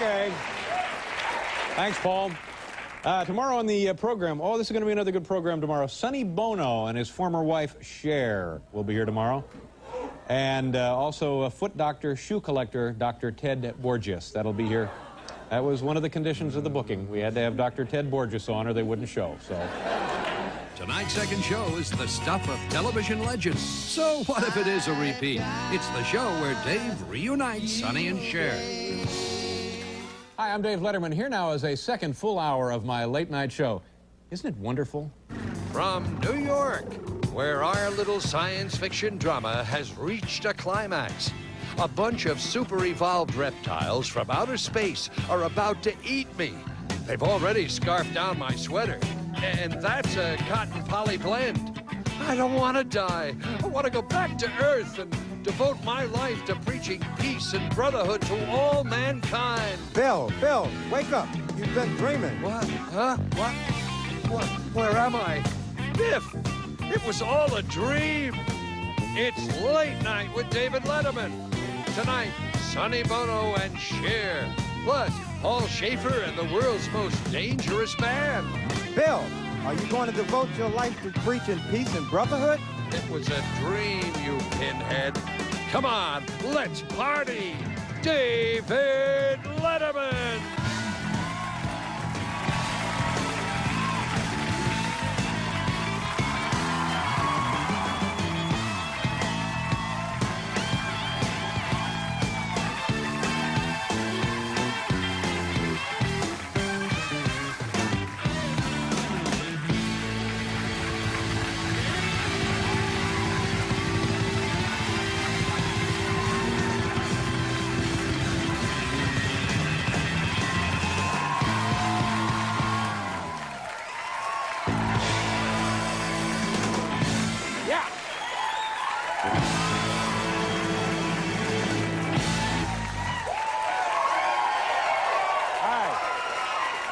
Okay. Thanks, Paul. Tomorrow on the program, this is going to be another good program tomorrow. Sonny Bono and his former wife, Cher, will be here tomorrow. And also a foot doctor, shoe collector, Dr. Ted Borges. That'll be here. That was one of the conditions of the booking. We had to have Dr. Ted Borges on or they wouldn't show. So Tonight's second show is the stuff of television legends. So what if it is a repeat? It's the show where Dave reunites Sonny and Cher. Hi, I'm Dave Letterman. Here now is a second full hour of my late night show. Isn't it wonderful? From New York, where our little science fiction drama has reached a climax. A bunch of super-evolved reptiles from outer space are about to eat me. They've already scarfed down my sweater, and that's a cotton poly blend. I don't want to die. I want to go back to Earth and devote my life to preaching peace and brotherhood to all mankind. Bill, wake up. You've been dreaming. What? Huh? What? Where am I? Biff, it was all a dream. It's Late Night with David Letterman. Tonight, Sonny Bono and Cher. Plus, Paul Schaefer and the world's most dangerous man. Bill, are you going to devote your life to preaching peace and brotherhood? It was a dream, you pinhead. Come on, let's party. David Letterman.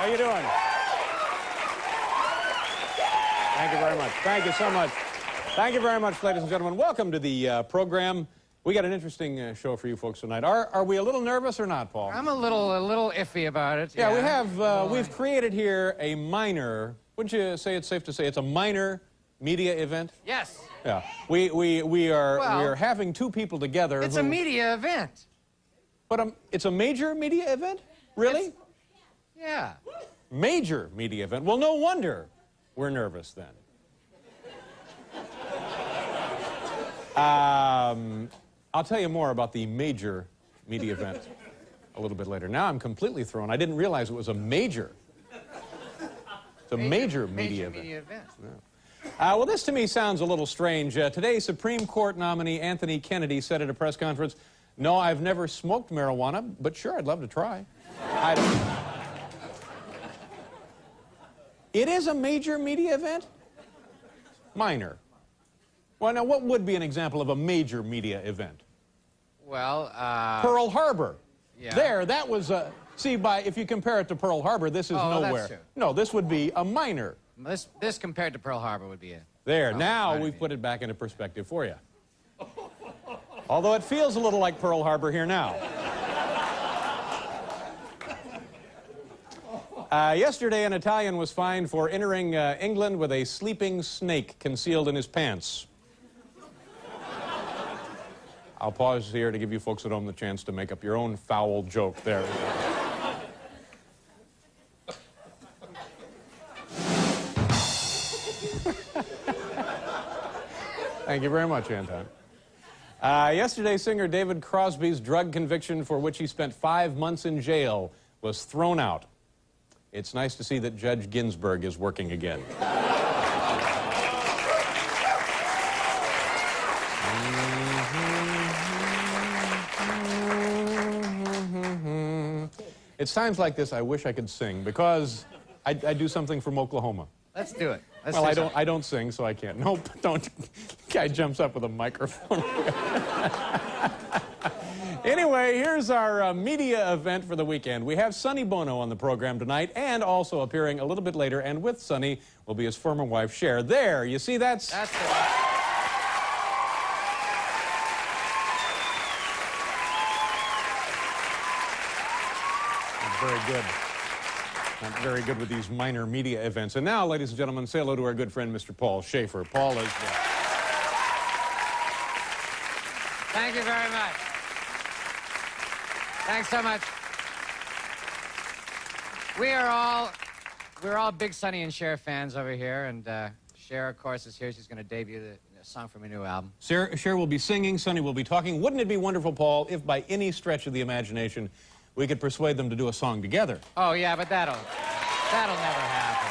How you doing? Thank you very much. Thank you so much. Thank you very much, ladies and gentlemen. Welcome to the program. We got an interesting show for you folks tonight. Are we a little nervous or not, Paul? I'm a little iffy about it. Yeah, we have. We've created here a minor. Wouldn't you say it's safe to say it's a minor media event? Yes. Yeah. We are having two people together. It's a media event. But it's a major media event? Really? Yeah. Major media event. Well, no wonder we're nervous then. I'll tell you more about the major media event a little bit later. Now I'm completely thrown. I didn't realize it was a major. It's a major media event. Yeah. Well, this to me sounds a little strange. Today, Supreme Court nominee Anthony Kennedy said at a press conference, "No, I've never smoked marijuana, but sure, I'd love to try." It is a major media event? Minor. Well, now, what would be an example of a major media event? Well, Pearl Harbor. Yeah. There, that was a... See, if you compare it to Pearl Harbor, this is nowhere. That's true. No, this would be a minor. This compared to Pearl Harbor would be a... There, now we've put it back into perspective for you. Although it feels a little like Pearl Harbor here now. Yesterday, an Italian was fined for entering England with a sleeping snake concealed in his pants. I'll pause here to give you folks at home the chance to make up your own foul joke there. Thank you very much, Anton. Yesterday, singer David Crosby's drug conviction, for which he spent 5 months in jail, was thrown out. It's nice to see that Judge Ginsburg is working again. It's times like this I wish I could sing, because I do something from Oklahoma. Let's do it. I don't sing, so I can't. Nope, don't. Guy jumps up with a microphone. Anyway, here's our media event for the weekend. We have Sonny Bono on the program tonight, and also appearing a little bit later, and with Sonny will be his former wife, Cher. There, you see, that's it. very good. Not very good with these minor media events. And now, ladies and gentlemen, say hello to our good friend, Mr. Paul Schaefer. Paul is... Thank you very much. Thanks so much. We're all big Sonny and Cher fans over here, and Cher, of course, is here. She's going to debut the song from her new album. Cher will be singing, Sonny will be talking. Wouldn't it be wonderful, Paul, if by any stretch of the imagination we could persuade them to do a song together? Oh, yeah, but that'll never happen.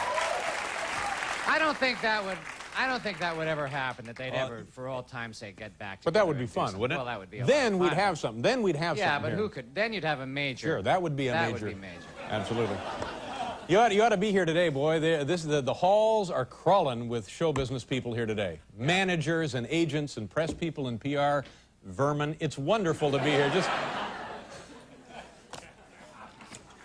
I don't think that would ever happen, that they'd ever, for all time's sake, get back together. But that would be fun, wouldn't it? Well, that would be a Then lot of we'd fun. have something. Then we'd have something. Yeah, but here. who could? Then you'd have a major. Sure, that would be a major. That would be major. Absolutely. You ought to be here today, boy. The halls are crawling with show business people here today. Managers and agents and press people and PR vermin. It's wonderful to be here.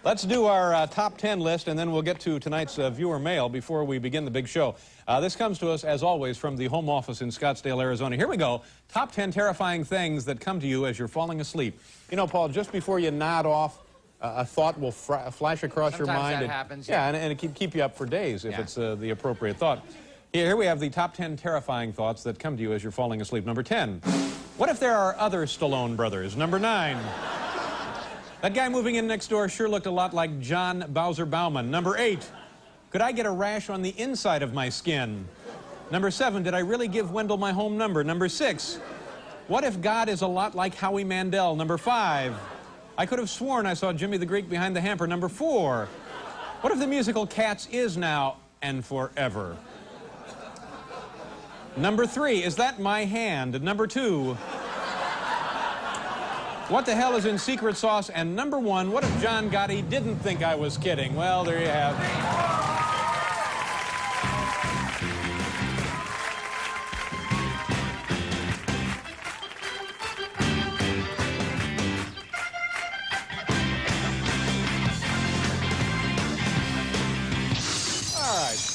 Let's do our top 10 list, and then we'll get to tonight's viewer mail before we begin the big show. This comes to us, as always, from the home office in Scottsdale, Arizona. Here we go. Top 10 terrifying things that come to you as you're falling asleep. You know, Paul, just before you nod off, a thought will flash across your mind. Sometimes that happens. Yeah, and it can keep you up for days if it's the appropriate thought. Here we have the top 10 terrifying thoughts that come to you as you're falling asleep. Number 10, what if there are other Stallone brothers? Number 9, that guy moving in next door sure looked a lot like John Bowser Bauman. Number 8, could I get a rash on the inside of my skin? Number 7, did I really give Wendell my home number? Number 6, what if God is a lot like Howie Mandel? Number 5, I could have sworn I saw Jimmy the Greek behind the hamper. Number 4, what if the musical Cats is now and forever? Number 3, is that my hand? Number 2, what the hell is in secret sauce? And number 1, what if John Gotti didn't think I was kidding? Well, there you have it.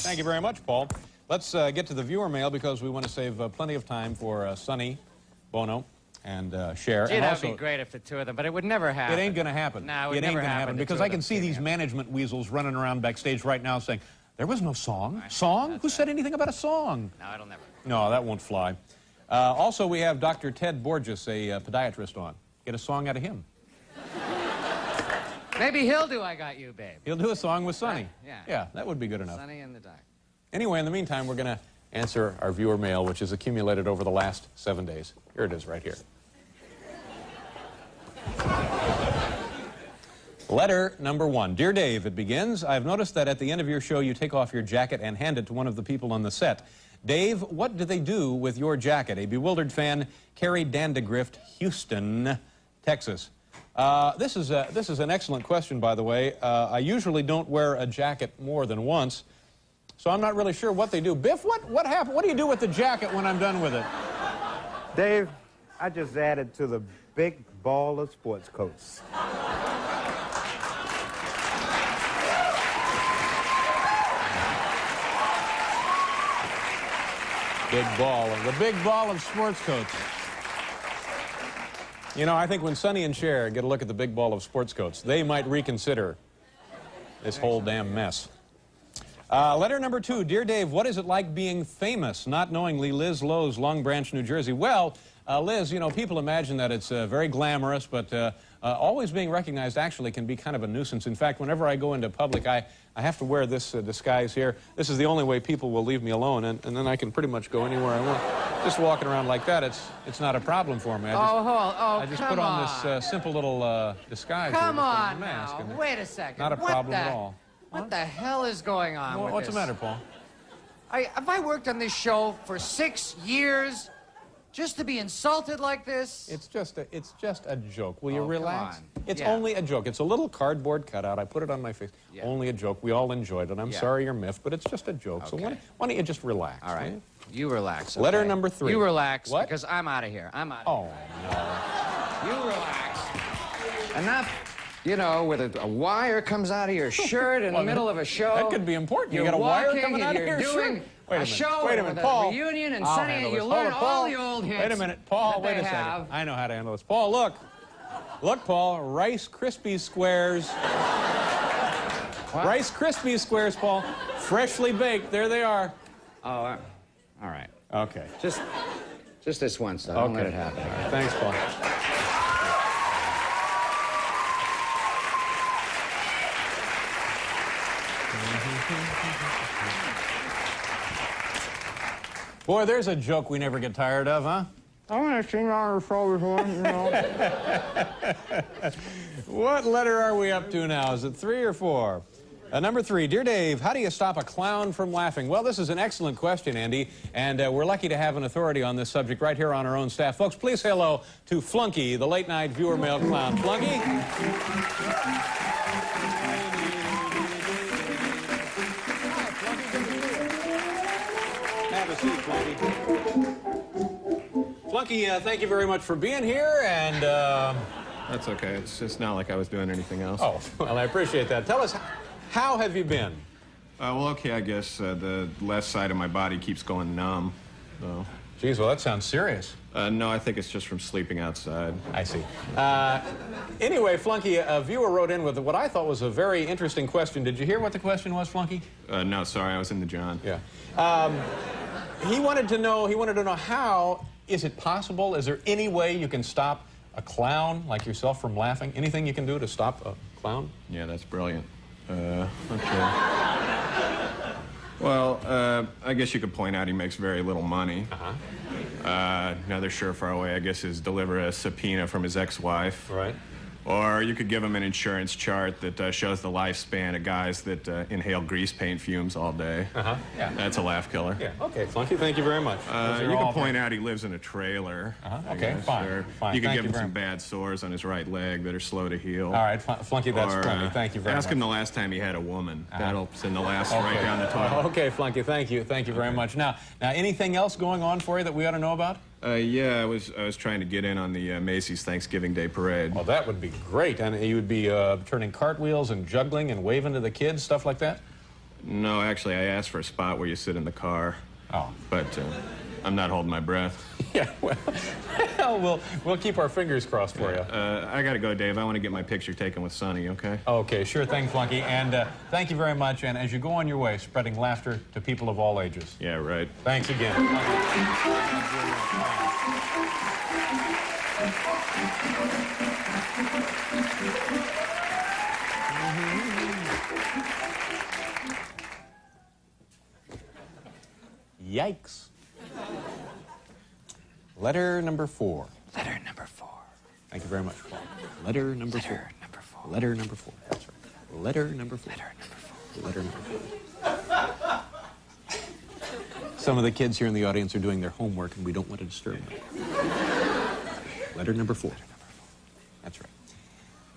Thank you very much, Paul. Let's get to the viewer mail because we want to save plenty of time for Sonny, Bono, and Cher. Gee, that would be great if the two of them, but it would never happen. It ain't going to happen. No, it would never happen because I can see these management weasels running around backstage right now saying, there was no song. Song? Who said anything about a song? No, it'll never. No, that won't fly. Also, we have Dr. Ted Borges, a podiatrist, on. Get a song out of him. Maybe he'll do I Got You, Babe. He'll do a song with Sonny. Yeah. Yeah, that would be good enough. Sonny and the Doctor. Anyway, in the meantime, we're going to answer our viewer mail, which has accumulated over the last 7 days. Here it is right here. Letter number 1. Dear Dave, it begins, I've noticed that at the end of your show you take off your jacket and hand it to one of the people on the set. Dave, what do they do with your jacket? A bewildered fan, Carrie Dandegrift, Houston, Texas. This is an excellent question, by the way. I usually don't wear a jacket more than once, so I'm not really sure what they do. Biff, what happened? What do you do with the jacket when I'm done with it? Dave, I just added to the big ball of sports coats. The big ball of sports coats. You know, I think when Sonny and Cher get a look at the big ball of sports coats, they might reconsider this whole damn mess. Letter number 2. Dear Dave, what is it like being famous? Not knowingly, Liz Lowe's, Long Branch, New Jersey. Well, Liz, you know, people imagine that it's very glamorous, but always being recognized actually can be kind of a nuisance. In fact, whenever I go into public, I have to wear this disguise here. This is the only way people will leave me alone, and then I can pretty much go anywhere I want. Just walking around like that, it's not a problem for me. I just put on this simple little disguise. Come on mask, now. Wait a second. Not a problem at all. What the hell is going on with What's this? the matter, Paul? Have I worked on this show for 6 years just to be insulted like this? It's just a joke. Will you relax? Come on. It's Yeah. only a joke. It's a little cardboard cutout. I put it on my face. Yeah. Only a joke. We all enjoyed it. I'm Yeah. sorry you're miffed, but it's just a joke. So why don't you just relax? All right. will You relax. Okay? Letter number 3. You relax What? because I'm out of here. I'm out. Oh, no. You relax. Enough, you know, with a wire comes out of your shirt in the middle of a show. That could be important. You You're got a wire walking coming out and of you're your doing shirt. Wait a minute. show Wait a with minute, a Paul. reunion and I'll Sonny, handle you this. learn Hold it, all Paul. the old hits. Wait a minute, Paul. that Wait they a second. have. I know how to handle this. Paul, look. Look, Paul. Rice Krispie squares. What? Rice Krispies squares, Paul. Freshly baked. There they are. Oh, all right. Okay. Just this once, though. Don't let Okay. it happen. All right. Thanks, Paul. Boy, there's a joke we never get tired of, huh? I want to sing on the show before, you know. What letter are we up to now? Is it 3 or 4? Number 3. Dear Dave, how do you stop a clown from laughing? Well, this is an excellent question, Andy, and we're lucky to have an authority on this subject right here on our own staff. Folks, please say hello to Flunky, the late-night viewer mail clown. Flunky? Have a seat, Flunky. Flunky, thank you very much for being here, and... That's okay. It's just not like I was doing anything else. Oh, well, I appreciate that. Tell us, how have you been? Well, okay, I guess the left side of my body keeps going numb. So. Geez, well, that sounds serious. No, I think it's just from sleeping outside. I see. Anyway, Flunky, a viewer wrote in with what I thought was a very interesting question. Did you hear what the question was, Flunky? No, sorry, I was in the John. Yeah. He wanted to know how is it possible? Is there any way you can stop a clown like yourself from laughing? Anything you can do to stop a clown? Yeah, that's brilliant. Okay. Well, I guess you could point out he makes very little money. Another surefire way, I guess, is deliver a subpoena from his ex-wife. Right. Or you could give him an insurance chart that shows the lifespan of guys that inhale grease paint fumes all day. Yeah. That's a laugh killer. Yeah. Okay, Flunky, thank you very much. You can point out he lives in a trailer. Okay, fine. Or Fine. you can Thank give you him very some bad sores on his right leg that are slow to heal. All right, Flunky, that's Or, plenty. Thank you very much. Ask him the last time he had a woman. That'll send the laughs right down the toilet. Okay, Flunky, thank you. Thank you very much. Now, anything else going on for you that we ought to know about? Yeah, I was trying to get in on the Macy's Thanksgiving Day Parade. Well, that would be great. And you would be turning cartwheels and juggling and waving to the kids, stuff like that? No, actually, I asked for a spot where you sit in the car. Oh. But I'm not holding my breath. Yeah, well, we'll keep our fingers crossed for you. I gotta go, Dave. I want to get my picture taken with Sonny, okay? Okay, sure thing, Flunky. And thank you very much. And as you go on your way, spreading laughter to people of all ages. Yeah, right. Thanks again. Yikes. Letter number 4. Letter number 4. Thank you very much, Paul. Letter number 4. Letter number 4. Letter number 4. That's right. Letter number 4. Letter number 4. Letter number 4. Some of the kids here in the audience are doing their homework, and we don't want to disturb them. Letter number 4. That's right.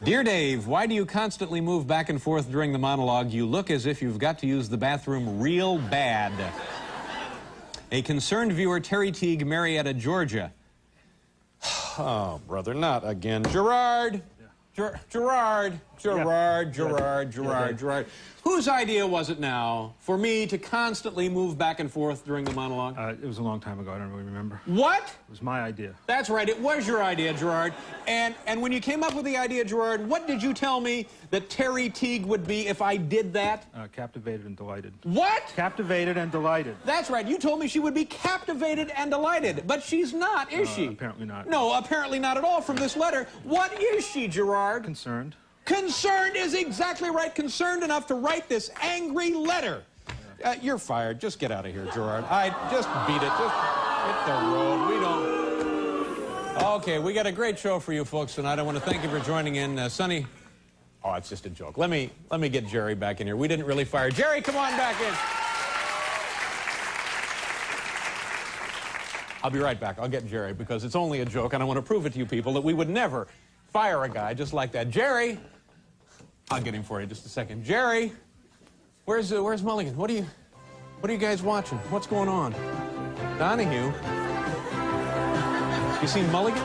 Dear Dave, why do you constantly move back and forth during the monologue? You look as if you've got to use the bathroom real bad. A concerned viewer, Terry Teague, Marietta, Georgia. Oh, brother, not again. Gerard! Gerard! Whose idea was it now for me to constantly move back and forth during the monologue? It was a long time ago. I don't really remember. What? It was my idea. That's right. It was your idea, Gerard. And when you came up with the idea, Gerard, what did you tell me that Terry Teague would be if I did that? Captivated and delighted. What? Captivated and delighted. That's right. You told me she would be captivated and delighted. But she's not, is she? Apparently not. No, apparently not at all from this letter. What is she, Gerard? Concerned. Concerned is exactly right. Concerned enough to write this angry letter. You're fired. Just get out of here, Gerard. Just beat it. Just hit the road. We don't... Okay, we got a great show for you folks tonight. I want to thank you for joining in. Sonny... Oh, it's just a joke. Let me get Jerry back in here. We didn't really fire. Jerry, come on back in. I'll be right back. I'll get Jerry because it's only a joke, and I want to prove it to you people that we would never fire a guy just like that. Jerry, I'll get him for you just a second. Jerry, where's Mulligan? What are you guys watching? What's going on? Donahue, you seen Mulligan?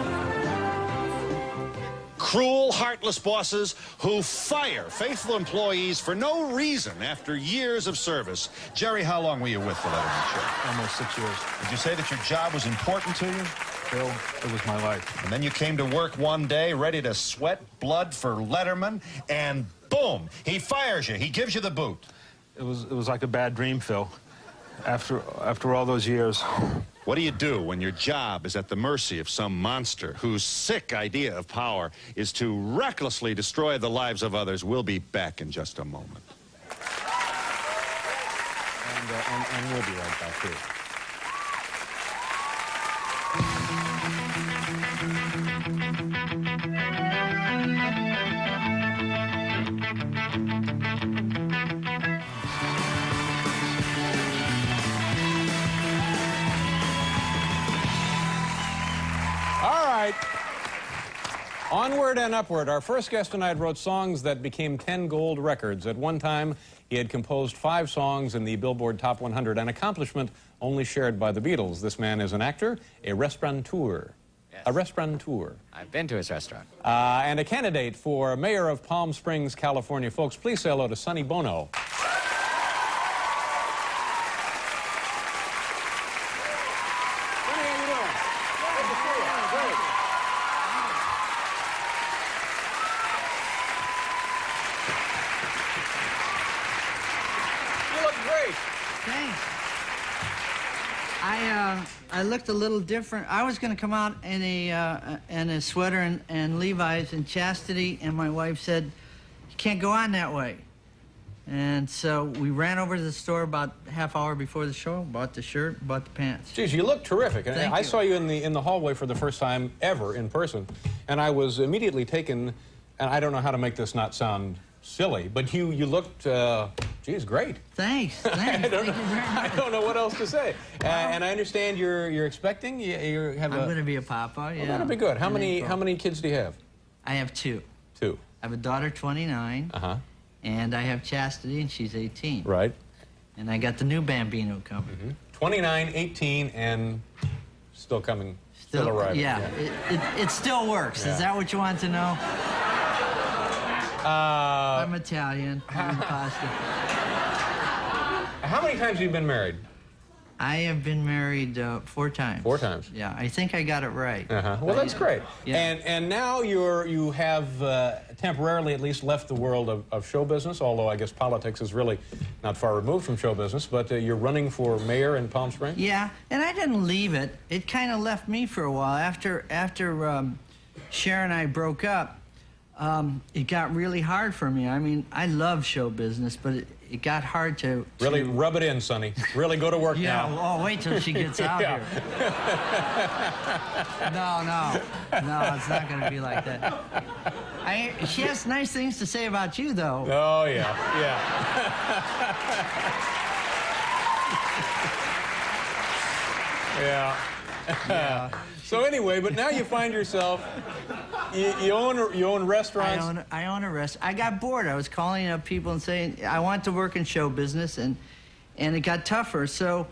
Cruel, heartless bosses who fire faithful employees for no reason after years of service. Jerry, how long were you with the Letterman Show? Almost 6 years. Did you say that your job was important to you? Bill, it was my life. And then you came to work one day ready to sweat blood for Letterman, and Boom. He fires you. He gives you the boot. It was like a bad dream, Phil. After all those years. What do you do when your job is at the mercy of some monster whose sick idea of power is to recklessly destroy the lives of others? We'll be back in just a moment. And we'll be right back, too. All right. Onward and upward. Our first guest tonight wrote songs that became 10 gold records. At one time, he had composed 5 songs in the Billboard Top 100, an accomplishment only shared by the Beatles. This man is an actor, a restaurateur. Yes. A restaurateur. I've been to his restaurant. And a candidate for mayor of Palm Springs, California. Folks, please say hello to Sonny Bono. Thanks. I looked a little different. I was going to come out in a sweater and Levi's and chastity, and my wife said, "You can't go on that way." And so we ran over to the store about a half hour before the show, bought the shirt, bought the pants. Geez, you look terrific. Thank I you. saw you in the hallway for the first time ever in person, and I was immediately taken. And I don't know how to make this not sound silly, but you looked, geez, great. Thanks. Thanks. I don't Thank you very much. I don't know what else to say. And I understand you're expecting. You have I'm going to be a papa. Yeah. Oh, that'll be good. How many kids do you have? I have 2. 2. I have a daughter, 29. And I have Chastity, and she's 18. Right. And I got the new Bambino coming. 29, 18, and still coming. Still arriving. Yeah. It still works. Yeah. Is that what you want to know? I'm Italian. I'm pasta. How many times have you been married? I have been married 4 times. 4 times. Yeah, I think I got it right. Well, that's great. Yeah. And now you have temporarily at least left the world of show business, although I guess politics is really not far removed from show business, but you're running for mayor in Palm Springs? Yeah, and I didn't leave it. It kind of left me for a while. After Cher and I broke up, it got really hard for me. I mean, I love show business, but it got hard to... Really rub it in, Sonny. Really go to work now. Yeah, oh, wait till she gets out here. No, it's not going to be like that. She has nice things to say about you, though. Oh, yeah. Yeah. So anyway, but now you find yourself, you own restaurants. I own a restaurant. I got bored. I was calling up people and saying, I want to work in show business, and it got tougher. So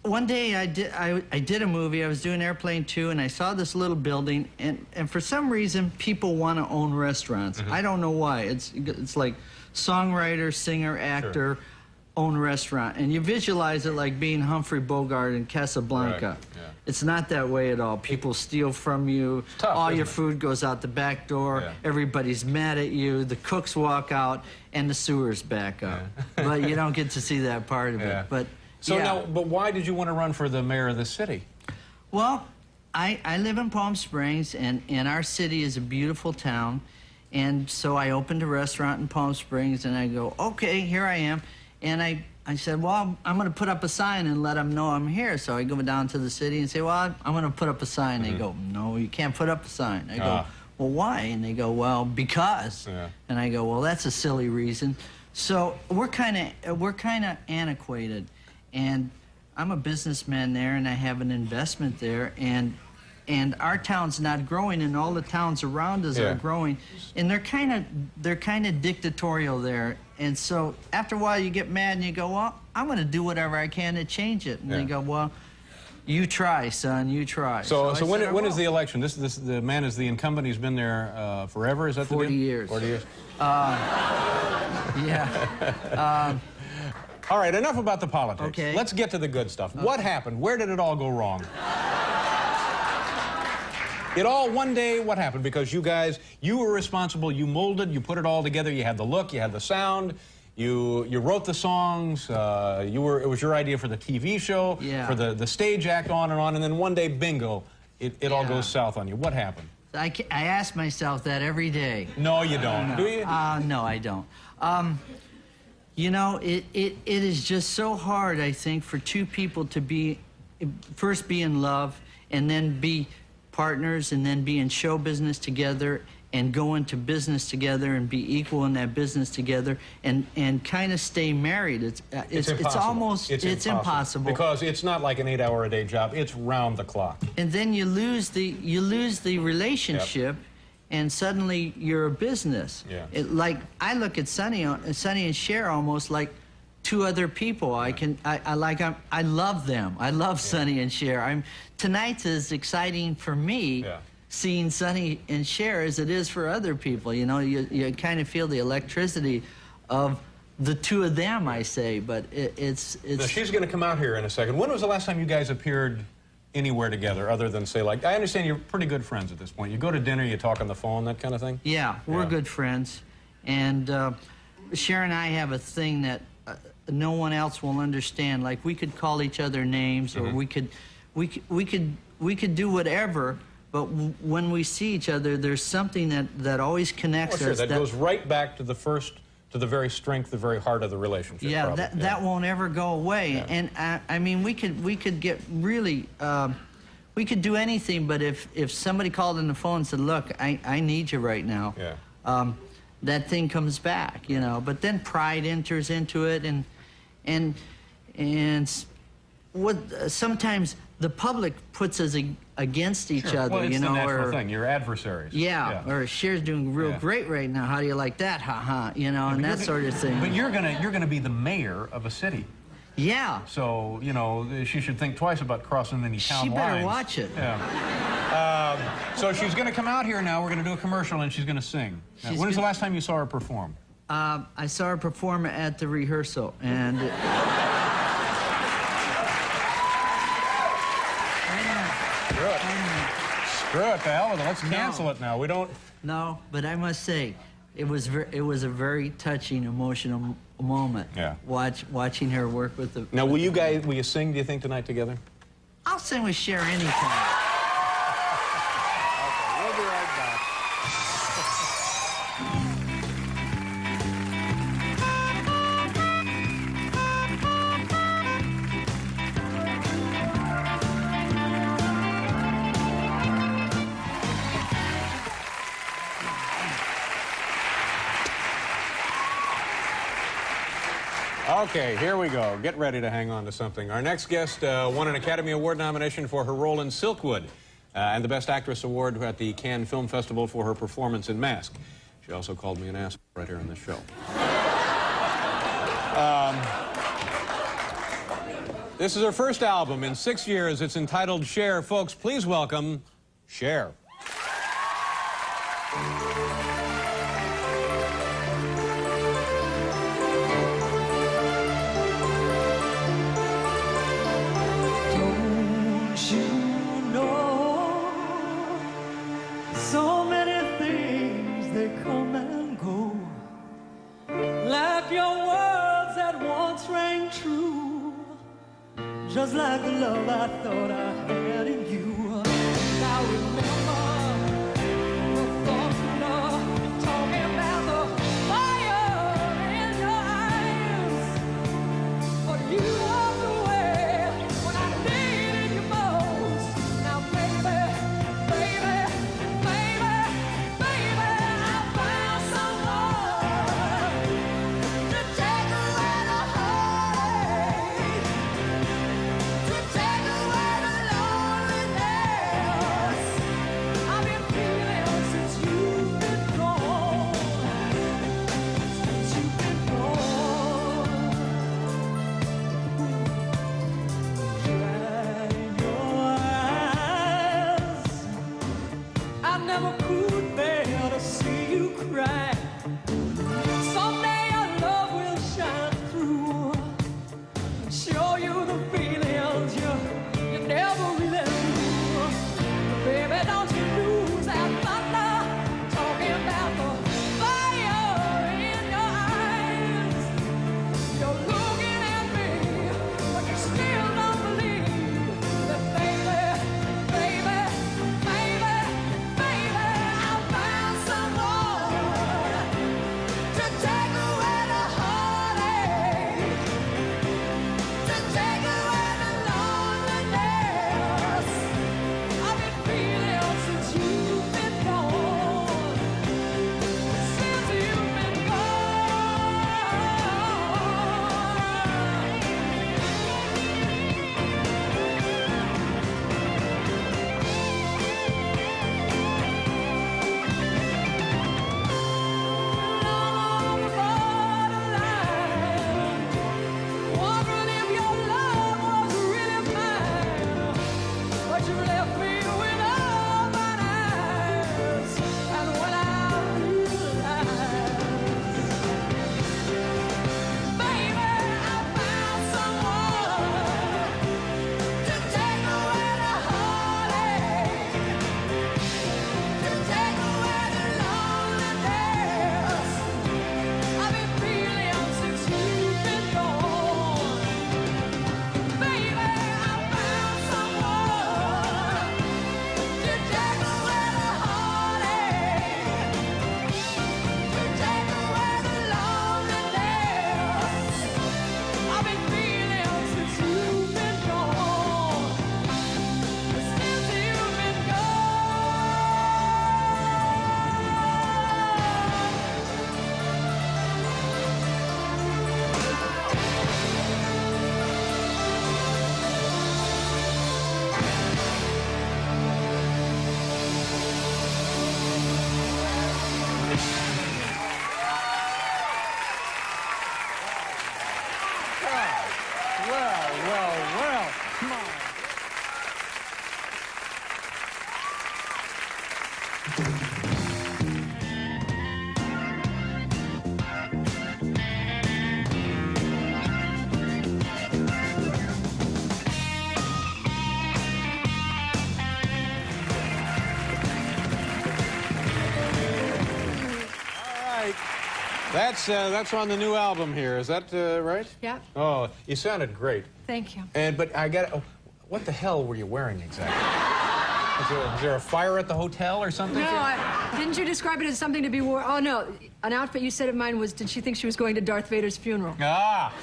one day I did a movie. I was doing Airplane 2, and I saw this little building, and for some reason, people want to own restaurants. I don't know why. It's like songwriter, singer, actor, own restaurant, and you visualize it like being Humphrey Bogart in Casablanca. Right. Yeah. It's not that way at all. People steal from you. Tough, all your isn't it? food goes out the back door. Yeah. Everybody's mad at you. The cooks walk out, and the sewers back up. But you don't get to see that part of it. But But why did you want to run for the mayor of the city? Well, I live in Palm Springs, and our city is a beautiful town. And so I opened a restaurant in Palm Springs, and I go, okay, here I am. And I said, well, I'm going to put up a sign and let them know I'm here. So I go down to the city and say, well, I'm going to put up a sign. They go, no, you can't put up a sign. I go, well, why? And they go, well, because. And I go, well, that's a silly reason. So we're kind of antiquated. And I'm a businessman there, and I have an investment there. And our town's not growing, and all the towns around us are growing, and they're kind of dictatorial there. And so after a while, you get mad and you go, well, I'm going to do whatever I can to change it. And they go, well, you try, son, you try. So when is the election? The man is the incumbent. He's been there forever. Is that 40 the deal? years. 40 years. Yeah. All right, enough about the politics. Okay. Let's get to the good stuff. What happened? Where did it all go wrong? It all, one day, what happened? Because you guys, you were responsible, you molded, you put it all together, you had the look, you had the sound, you wrote the songs, it was your idea for the TV show, for the stage act, on, and then one day, bingo, it all goes south on you. What happened? I ask myself that every day. No, you don't. Do you? No, I don't. You know, it is just so hard, I think, for two people to first be in love, and then be partners, and then be in show business together, and go into business together, and be equal in that business together, and kind of stay married. It's impossible. Because it's not like an 8-hour-a-day job. It's round the clock. And then you lose the relationship. Yep. And suddenly you're a business. Yeah. Like I look at Sonny and Cher almost like two other people. I love them. I love Sonny and Cher. Tonight's as exciting for me seeing Sonny and Cher as it is for other people. You know, you kind of feel the electricity of the two of them, I say, but it's... Now, she's going to come out here in a second. When was the last time you guys appeared anywhere together other than, say, like, I understand you're pretty good friends at this point. You go to dinner, you talk on the phone, that kind of thing? Yeah, we're good friends. And Cher and I have a thing that no one else will understand. Like, we could call each other names, or we could do whatever, but when we see each other, there's something that always connects us. That goes right back to the very strength, the very heart of the relationship. Yeah, that won't ever go away. Yeah. And I mean, we could get really, we could do anything. But if somebody called on the phone and said, "Look, I need you right now," that thing comes back, you know. But then pride enters into it, and sometimes the public puts us against each other, well, it's you know, the natural thing. You're adversaries. Yeah, or Cher's doing real great right now. How do you like that? Ha ha, you know, and that sort of thing. But you're gonna be the mayor of a city. Yeah. So, you know, she should think twice about crossing any town lines. She better watch it. Yeah. So she's going to come out here now. We're going to do a commercial, and she's going to sing. Now, when was the last time you saw her perform? I saw her perform at the rehearsal, and... Screw it, the hell with it. Let's cancel it now. We don't... No, but I must say, it was a very touching, emotional moment. Yeah. Watching her work with the... Now, will you sing, do you think, tonight together? I'll sing with Cher anytime. Okay, we'll be right back. Okay, here we go. Get ready to hang on to something. Our next guest won an Academy Award nomination for her role in Silkwood and the Best Actress Award at the Cannes Film Festival for her performance in Mask. She also called me an ass right here on this show. This is her first album in 6 years. It's entitled Cher. Folks, please welcome Cher. So many things, they come and go, like your words that once rang true, just like the love I thought I had in you. Now remember the thoughts of love, talking about the fire in your eyes, but you walked away when I needed you most. Now baby, baby, never could bear to see you cry. Someday our love will shine through, show you the feelings you never really knew. Baby, don't you know? That's on the new album here. Is that right? Yeah. Oh, you sounded great. Thank you. But I got. Oh, what the hell were you wearing exactly? Is there a fire at the hotel or something? No, didn't you describe it as something to be worn? Oh no, an outfit you said of mine was. Did she think she was going to Darth Vader's funeral? Ah,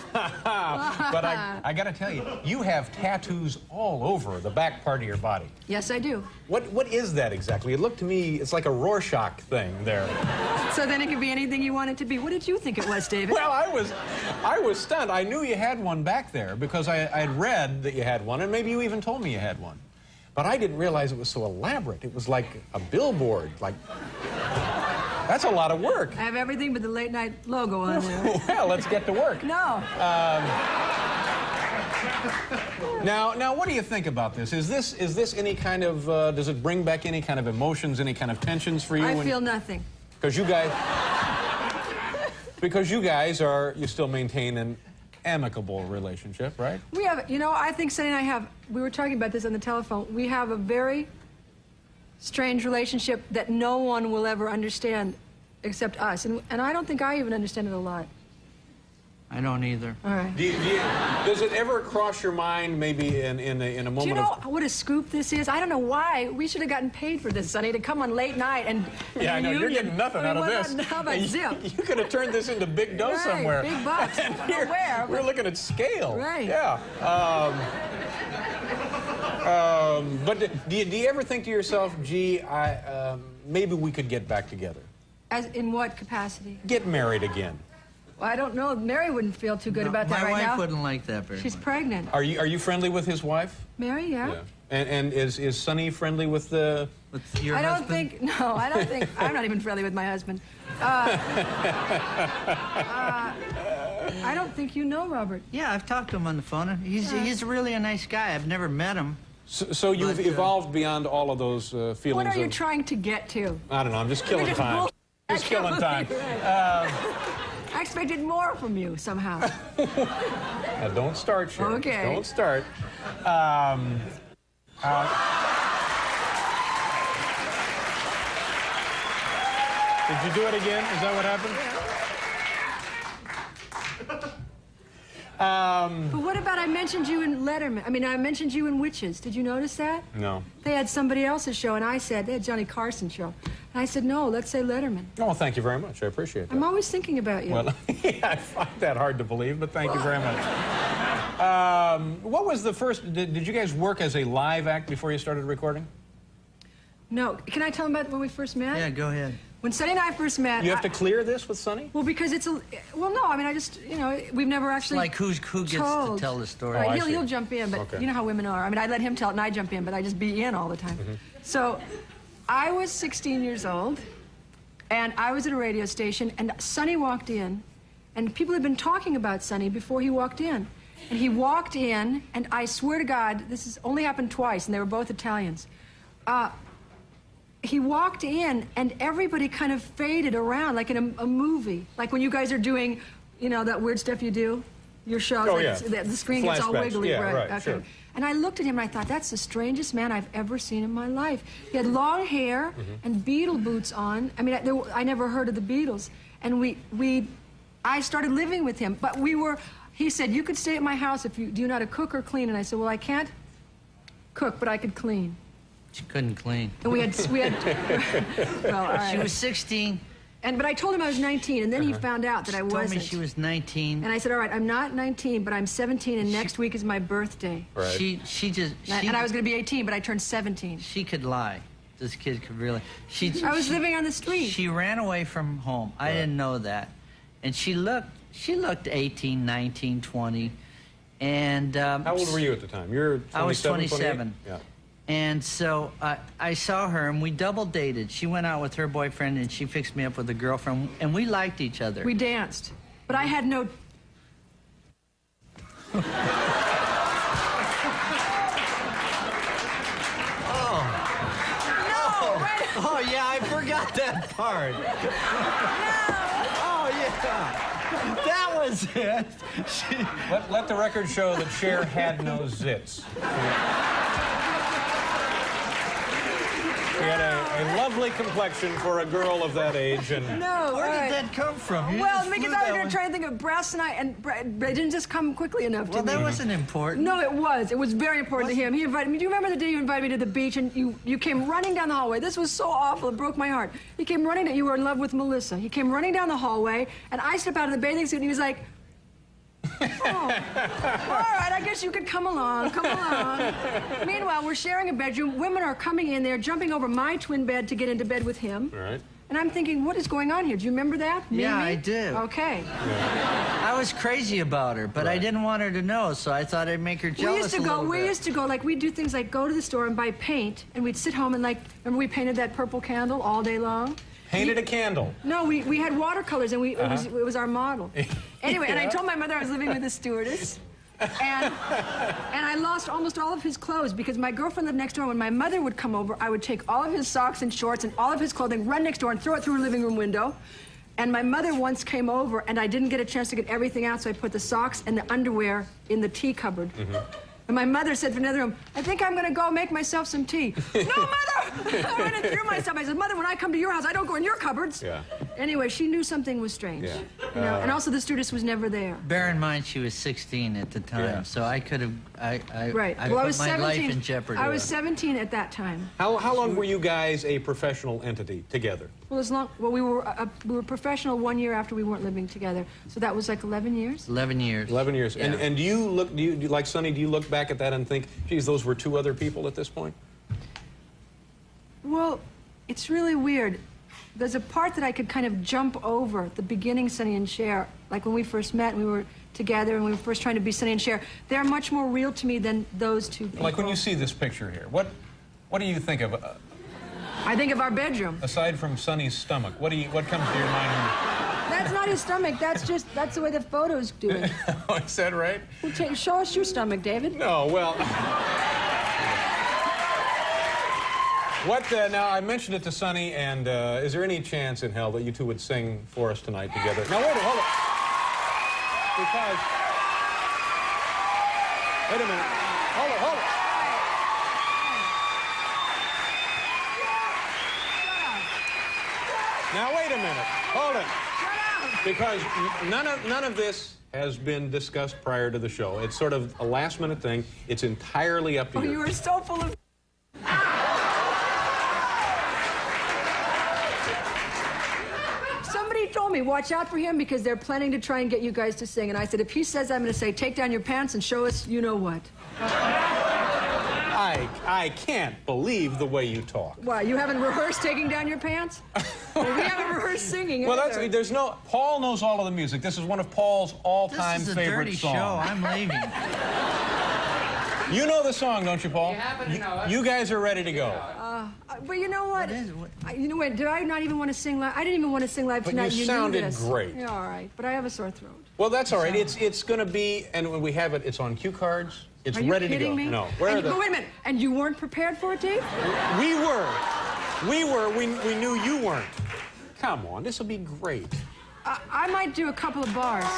but I got to tell you, you have tattoos all over the back part of your body. Yes, I do. What is that exactly? It looked to me, it's like a Rorschach thing there. So then it could be anything you want it to be. What did you think it was, David? Well, I was stunned. I knew you had one back there because I had read that you had one, and maybe you even told me you had one. But I didn't realize it was so elaborate. It was like a billboard. Like, that's a lot of work. I have everything but the late night logo on there. Well, let's get to work. No. Now, what do you think about this? Is this any kind of, does it bring back any kind of emotions, any kind of tensions for you? I feel nothing. Because you guys you still maintain an amicable relationship, right? We have, you know, I think Sonny and I have, we were talking about this on the telephone, we have a very strange relationship that no one will ever understand except us. And I don't think I even understand it a lot. I don't either. All right. Does it ever cross your mind, maybe in a moment of... Do you know what a scoop this is? I don't know why. We should have gotten paid for this, Sonny, to come on late night and... Yeah, I know. You're getting nothing out of this. How about Zip? You could have turned this into big dough somewhere. Big bucks. I don't know where. We're looking at scale. Right. Yeah. But do you ever think to yourself, gee, maybe we could get back together? In what capacity? Get married again. Well, I don't know. Mary wouldn't feel too good about that right now. My wife wouldn't like that very much. She's pregnant. Are you friendly with his wife? Mary, yeah. And is Sonny friendly with the... With your husband? I don't think, I'm not even friendly with my husband. I don't think you know Robert. Yeah, I've talked to him on the phone. He's really a nice guy. I've never met him. So you've evolved beyond all of those feelings. What are you trying to get to? I don't know. I'm just killing time. Just killing time. I expected more from you somehow. Now, don't start, Cher. Okay. Don't start. Did you do it again? Is that what happened? But what about I mentioned you in Letterman? I mean, I mentioned you in Witches. Did you notice that? No. They had somebody else's show, and I said, they had Johnny Carson's show. And I said, no, let's say Letterman. Oh, thank you very much. I appreciate that. I'm always thinking about you. Well, yeah, I find that hard to believe, but thank you very much. What was the first... Did you guys work as a live act before you started recording? No. Can I tell them about when we first met? Yeah, go ahead. When Sonny and I first met... You have to clear this with Sonny? Well, because it's a... Well, no, I mean, I just, you know, we've never actually It's like who gets to tell the story. Right, he'll jump in, but you know how women are. I mean, I let him tell it and I jump in, but I just be in all the time. So, I was 16 years old, and I was at a radio station, and Sonny walked in, and people had been talking about Sonny before he walked in. And he walked in, and I swear to God, this has only happened twice, and they were both Italians. He walked in, and everybody kind of faded around, like in a movie. Like when you guys are doing, you know, that weird stuff you do, your shows. Oh, like yeah. The screen gets all wiggly. Yeah, right, okay. Sure. And I looked at him, and I thought, that's the strangest man I've ever seen in my life. He had long hair and Beatle boots on. I mean, I never heard of the Beatles. And I started living with him. But he said, you could stay at my house if you, do you know how to cook or clean? And I said, well, I can't cook, but I could clean. She couldn't clean. And we had well, all right. She was 16. But I told him I was 19, and then he found out that I wasn't. She told me she was 19. And I said, all right, I'm not 19, but I'm 17, and next week is my birthday. Right. And I was going to be 18, but I turned 17. She could lie. This kid could really... I was living on the street. She ran away from home. I didn't know that. And she looked 18, 19, 20. And... How old were you at the time? You're 27, I was 27. Yeah. And so I saw her, and we double dated. She went out with her boyfriend, and she fixed me up with a girlfriend, and we liked each other. We danced. But I had no... yeah, I forgot that part. Oh, yeah. That was it. Let the record show that Cher had no zits. She had a lovely complexion for a girl of that age, and No, where did that come from? You Well, just because flew I was that going one. to try and think of breasts, and they didn't just come quickly enough to Well, me. that wasn't important. No, it was. It was very important to him. He invited me. Do you remember the day you invited me to the beach and you came running down the hallway? This was so awful. It broke my heart. He came running. You were in love with Melissa. He came running down the hallway, and I stepped out of the bathing suit, and he was like, oh, all right, I guess you could come along, come along. Meanwhile, we're sharing a bedroom. Women are coming in there, jumping over my twin bed to get into bed with him. all right. And I'm thinking, what is going on here? Do you remember that? Yeah, Mimi? I do. Okay. I was crazy about her, but I didn't want her to know, so I thought I'd make her jealous a little We bit. used to go, like, we'd do things like go to the store and buy paint, and we'd sit home and, like, remember we painted that purple candle all day long? Painted a candle. No, we had watercolors, and it was our model. Anyway, and I told my mother I was living with a stewardess, and I lost almost all of his clothes because my girlfriend lived next door. When my mother would come over, I would take all of his socks and shorts and all of his clothing, run next door and throw it through her living room window. And my mother once came over, and I didn't get a chance to get everything out, so I put the socks and the underwear in the tea cupboard. And my mother said from another room, I think I'm going to go make myself some tea. No, Mother! I went and threw myself. I said, Mother, when I come to your house, I don't go in your cupboards. Yeah. Anyway, she knew something was strange. Yeah. You know? And also the stewardess was never there. Bear in mind, she was 16 at the time, Yeah. so I could have, I Right. put Well, I was my 17. life in jeopardy. I was 17 at that time. How long were you guys a professional entity together? Well, we were professional 1 year after we weren't living together. So that was like 11 years. 11 years. 11 years. Yeah. And do you like Sonny, do you look back at that and think, geez, those were two other people at this point? Well, it's really weird. There's a part that I could kind of jump over, the beginning Sonny and Cher. Like when we first met and we were together and we were first trying to be Sonny and Cher. They're much more real to me than those two people. Like when you see this picture here, what do you think of, I think of our bedroom. aside from Sonny's stomach, what comes to your mind? That's not his stomach. That's the way the photos do it. Oh, is that right? Well, show us your stomach, David. No, well... now, I mentioned it to Sonny, and is there any chance in hell that you two would sing for us tonight together? Now, wait a minute, hold it. Because... Wait a minute. Hold it. Now, wait a minute. Hold it. Because none of this has been discussed prior to the show. It's sort of a last-minute thing. It's entirely up to you. You are so full of... Somebody told me, watch out for him because they're planning to try and get you guys to sing. And I said, if he says, I'm going to say, take down your pants and show us you know what. I can't believe the way you talk. Why, you haven't rehearsed taking down your pants? Well, we haven't rehearsed singing Well, either. Paul knows all of the music. This is one of Paul's all-time This is a favorite dirty songs. show. I'm leaving. You know the song, don't you, Paul? You happen to know it. You guys are ready to go. But you know what? You know what? Did I not even want to sing live? I didn't even want to sing live But tonight. you knew sounded this. great. Yeah, all right. But I have a sore throat. Well, that's all right. It's going to be, and when we have it, it's on cue cards. It's Are you ready to kidding go. me? No. But wait a minute. And you weren't prepared for it, Dave? We were. We knew you weren't. Come on, this will be great. I might do a couple of bars. Okay.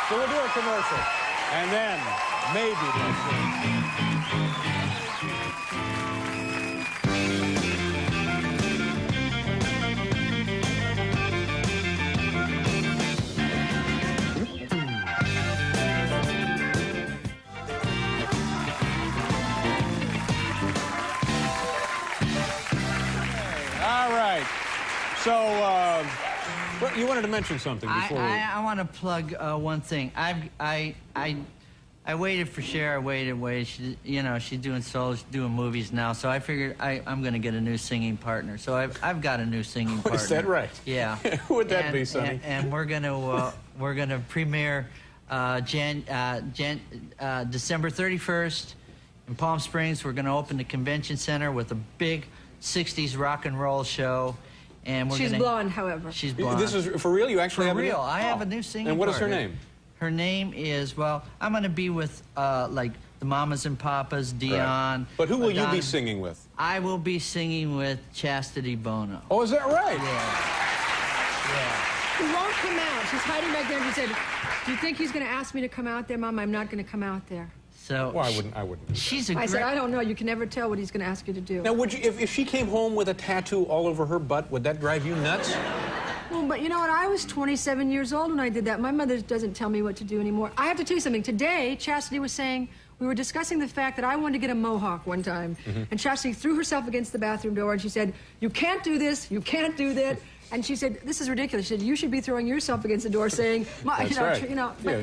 So we'll do a commercial, and then maybe we'll sing. All right. So, well, you wanted to mention something before I want to plug one thing. I waited for Cher. I waited. She, she's doing solos, doing movies now. So I figured I'm going to get a new singing partner. So I've got a new singing partner. Is that right? Yeah. Who would that be, Sonny? And we're gonna premiere December 31st in Palm Springs. We're gonna open the convention center with a big 60s rock and roll show. And we're She's gonna, blonde, however. She's blonde. This is for real? You actually have For a real. new... I have a new singing And what is her partner. name? Her name is, well, I'm going to be with, like, the Mamas and Papas, Dion. Right. But who will you Madonna. be singing with? I will be singing with Chastity Bono. Oh, is that right? He won't come out. She's hiding back there, and she said, do you think he's going to ask me to come out there, Mom? I'm not going to come out there. So well, I wouldn't do she's that. a I said, great... I don't know. You can never tell what he's going to ask you to do. Now, would you, if she came home with a tattoo all over her butt, would that drive you nuts? Well, but you know what? I was 27 years old when I did that. My mother doesn't tell me what to do anymore. I have to tell you something. Today, Chastity was saying, we were discussing the fact that I wanted to get a mohawk one time. And Chastity threw herself against the bathroom door and she said, you can't do this, you can't do that. And she said, this is ridiculous. She said, you should be throwing yourself against the door saying, That's right. But yeah.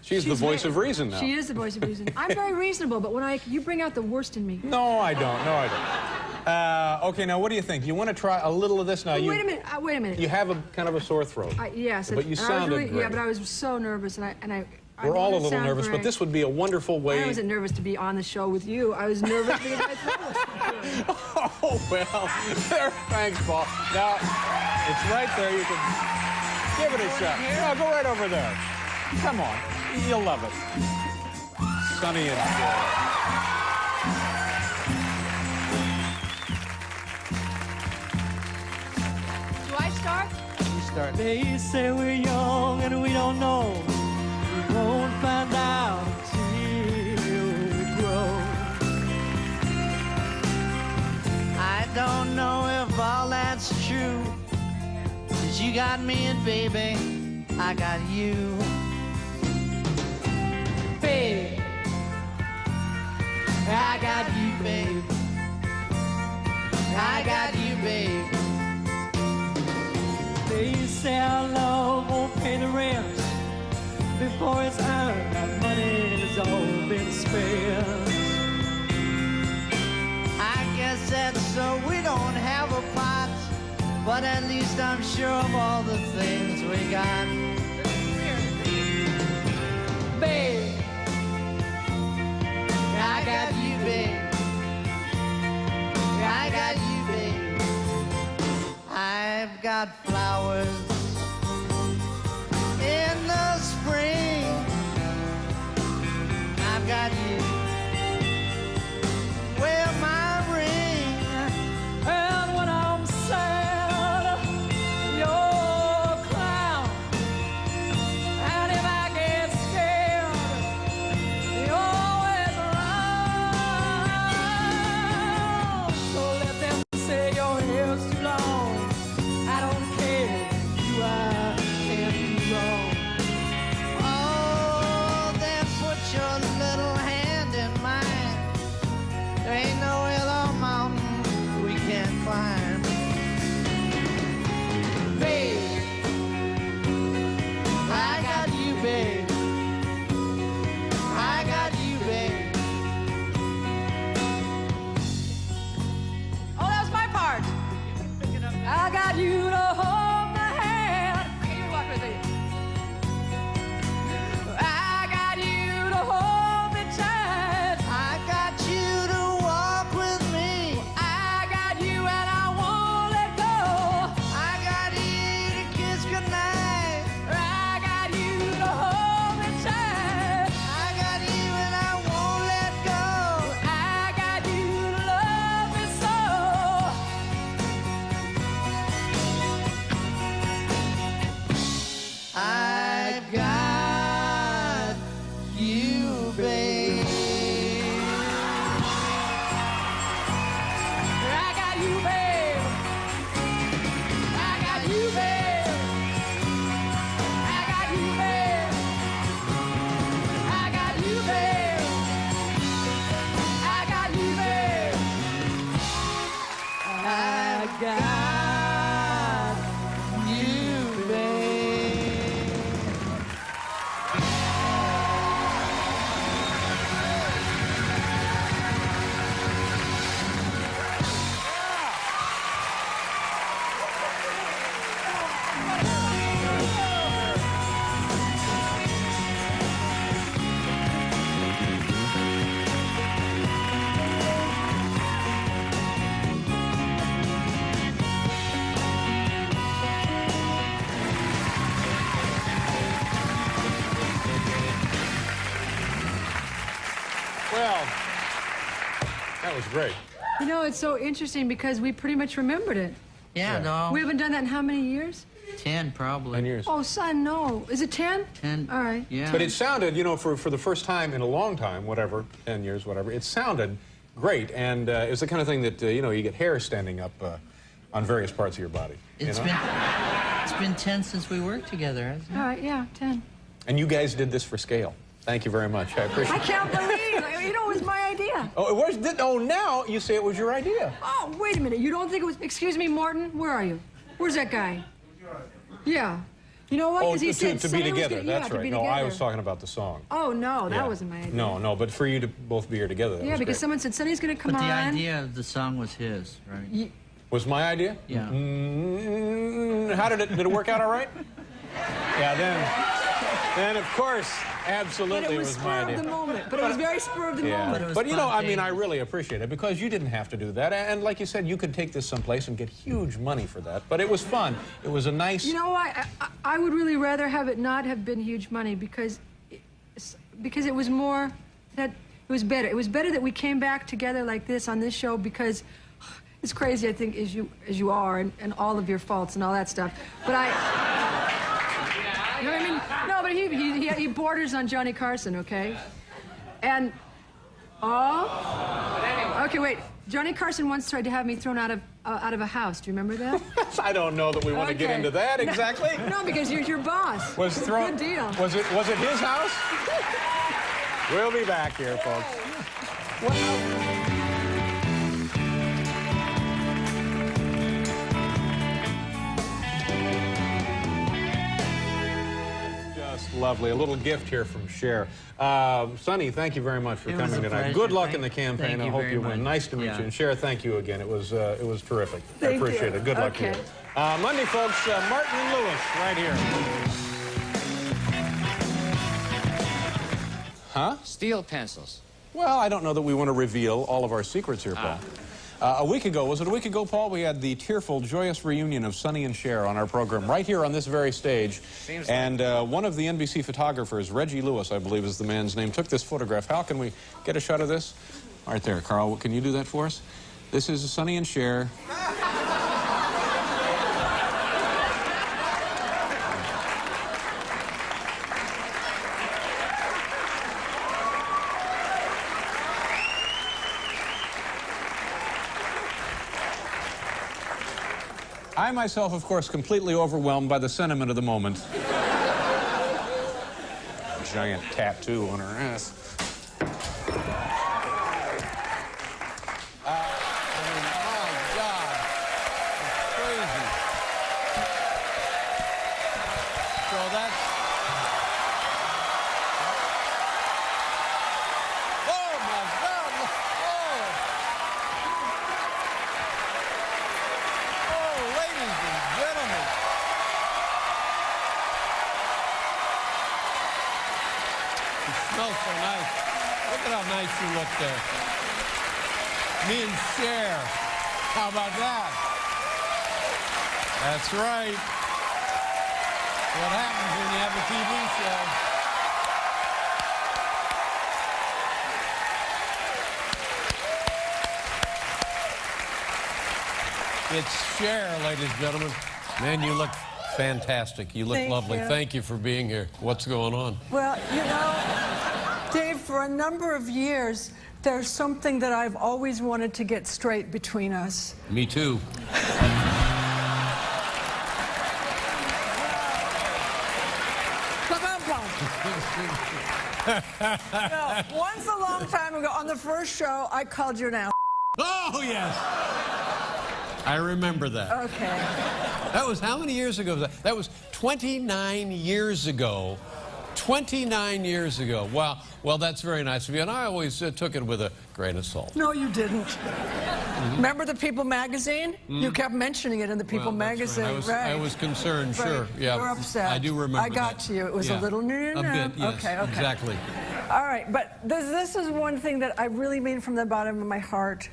She's the voice of reason now. She is the voice of reason. I'm very reasonable, but when you bring out the worst in me. No, I don't. No, I don't. Okay, now what do you think? You want to try a little of this now? Wait a minute. Wait a minute. You have a kind of a sore throat. Yes. But you sounded great. Yeah, but I was so nervous, and I We're all a didn't little sound nervous, great. but this would be a wonderful way. I wasn't nervous to be on the show with you. I was nervous because my throat was so good. Oh, well, there. Thanks, Paul. Now, it's right there. You can give it a shot. No, go right over there. Come on. You'll love it. Sonny and Cher. Do I start? You start. They say we're young and we don't know. We won't find out till we grow. I don't know if all that's true. 'Cause you got me and baby, I got you. Babe, I got you, babe. I got you, babe. They say our love won't pay the rent before it's earned. Our money has all been spent. I guess that's so we don't have a pot, but at least I'm sure of all the things we got. Babe, I got you, babe. I got you, babe. I've got flowers in the spring. I've got you. Wear my ring. And when I'm sad, you're a clown. And if I get scared, you're always around. So let them say your hair's too long. I don't care. You are can be wrong. Oh, then put your little hand in mine. There ain't no hill or mountain we can't climb. Babe, I got you, babe. I got you, babe. Oh, that was my part. I got you to hold my hand. You walk with me. I got you to hold me tight. I got you to walk with me. I got you and I won't let go. I got you to kiss goodnight. I got you to hold me tight. I got you and I won't let go. I got you to love me so. I got you, babe. I got you, babe. I got you, babe. I got you, babe. I got you, babe. I got you, babe. I got you, babe. Well, that was great. You know, it's so interesting because we pretty much remembered it. Yeah, no. We haven't done that in how many years? 10, probably. 10 years. Oh, son, no. Is it 10? 10. All right. Yeah. But it sounded, you know, for the first time in a long time, whatever, 10 years, whatever, it sounded great. And it was the kind of thing that, you know, you get hair standing up on various parts of your body. It's been 10 since we worked together, hasn't it? All right, yeah, 10. And you guys did this for scale. Thank you very much. I appreciate it. I can't believe, you know, it was my idea. Oh, it was? Oh, now you say it was your idea. Oh, wait a minute. You don't think it was... Excuse me, Morton, where are you? Where's that guy? Yeah. You know what? Oh, he said to be together. That's yeah, right. No, I was talking about the song. Oh, no, that wasn't my idea. No, but for you to both be here together, that Yeah, was because great. someone said, Sonny's going to come But on. the idea of the song was his, right? Was my idea? Yeah. How did it work out all right? Yeah, then of course, absolutely But it was my spur idea. of the moment. But it was very spur of the moment. But you know, I mean, I really appreciate it because you didn't have to do that. And like you said, you could take this someplace and get huge money for that. But it was fun. It was a nice... You know why? I would really rather have it not have been huge money because it was more that it was better. It was better that we came back together like this on this show because it's crazy, I think, as you are and all of your faults and all that stuff. But you know what I mean? No, but he borders on Johnny Carson, okay? And okay, wait. Johnny Carson once tried to have me thrown out of a house. Do you remember that? I don't know that we want to get into that exactly. No, because you're your boss. Was thrown. Good deal. Was it his house? We'll be back here, folks. Lovely. A little gift here from Cher. Sonny, thank you very much for coming tonight. Pleasure. Good luck in the campaign. I hope you win. Nice to meet you. And Cher, thank you again. It was terrific. I appreciate it. Good luck to you. Monday, folks, Martin and Lewis right here. Huh? Steel pencils. Well, I don't know that we want to reveal all of our secrets here, Paul. A week ago, was it a week ago, Paul? We had the tearful, joyous reunion of Sonny and Cher on our program right here on this very stage. And one of the NBC photographers, Reggie Lewis, I believe is the man's name, took this photograph. How can we get a shot of this? Right there, Carl. Can you do that for us? This is Sonny and Cher. I myself, of course, completely overwhelmed by the sentiment of the moment. Giant tattoo on her ass. Smells so nice. Look at how nice you look there. Me and Cher. How about that? That's right. What happens when you have a TV show? It's Cher, ladies and gentlemen. Man, you look fantastic. You look lovely. Thank you for being here. What's going on? Well, you know, Dave, for a number of years, there's something that I've always wanted to get straight between us. Me too. No, once a long time ago, on the first show, I called you now. Oh, yes. I remember that. Okay. That was how many years ago was that? That was 29 years ago. 29 years ago. Wow. Well, that's very nice of you. And I always took it with a grain of salt. No, you didn't. Remember the People magazine? You kept mentioning it in the People magazine, right. I was concerned, sure. Yeah. You're upset. I do remember I got to you. It was a little... A bit, yes. Okay. Exactly. All right, but this is one thing that I really mean from the bottom of my heart.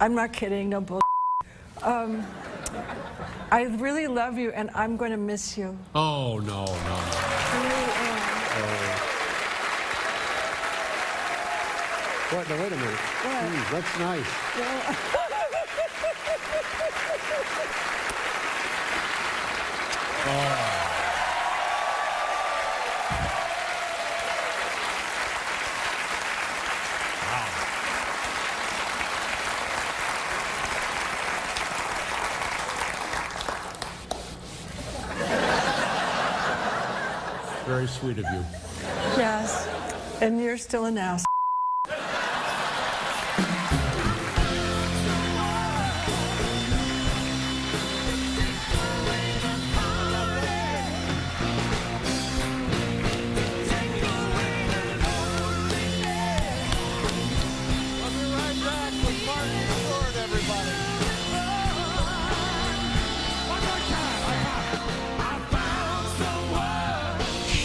I'm not kidding, no bull. I really love you, and I'm going to miss you. Oh, no. I really am. What? Now, wait a minute. That's nice. Very sweet of you. Yes. And you're still an ass.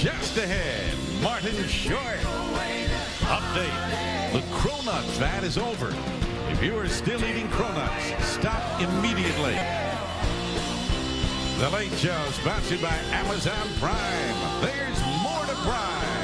Just ahead, Martin Short. Update. The Cronuts fad is over. If you are still eating Cronuts, stop immediately. The Late Show, sponsored by Amazon Prime. There's more to Prime.